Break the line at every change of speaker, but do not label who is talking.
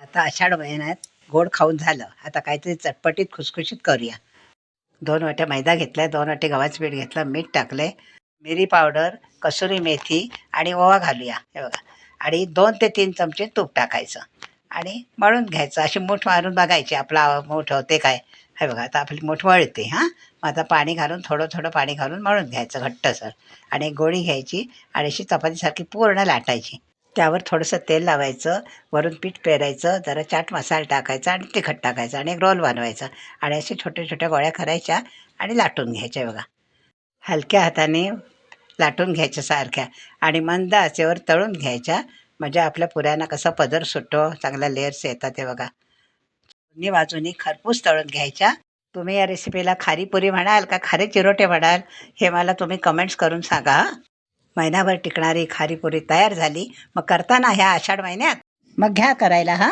आता आषाढ महिन्यात गोड खाऊन झालं, आता काहीतरी चटपटीत खुसखुशीत करूया. 2 वाट्या मैदा घेतलाय, 2 वाटे गव्हाचं पीठ घेतलं, मीठ टाकलंय, मिरी पावडर, कसुरी मेथी आणि ओवा घालूया. हे बघा, आणि 2 ते 3 चमचे तूप टाकायचं आणि मळून घ्यायचं. अशी मूठ मारून बघायची, आपला मूठ होते काय. हे बघा, आता आपली मूठ वळते. मग आता पाणी घालून थोडं थोडं पाणी घालून मळून घ्यायचं घट्टसर, आणि एक गोळी घ्यायची आणि अशी चपातीसारखी पूर्ण लाटायची. त्यावर थोडंसं तेल लावायचं, वरून पीठ पेरायचं, जरा चाट मसाला टाकायचा आणि तिखट टाकायचं आणि एक रोल बनवायचा आणि असे छोट्या छोट्या गोळ्या करायच्या आणि लाटून घ्यायच्या. बघा, हलक्या हाताने लाटून घ्यायच्या सारख्या आणि मंद आचेवर तळून घ्यायच्या. म्हणजे आपल्या पुऱ्यांना कसा पदर सुटतो, चांगल्या लेअर्स येतात. ते बघा, दोन्ही बाजूनी खरपूस तळून घ्यायच्या. तुम्ही या रेसिपीला खारी पुरी म्हणाल का खारे चिरोटे म्हणाल, हे मला तुम्ही कमेंट्स करून सांगा. महिनाभर टिकणारी खारी पुरी तयार झाली. मग करताना ह्या आषाढ महिन्यात मग घ्या करायला.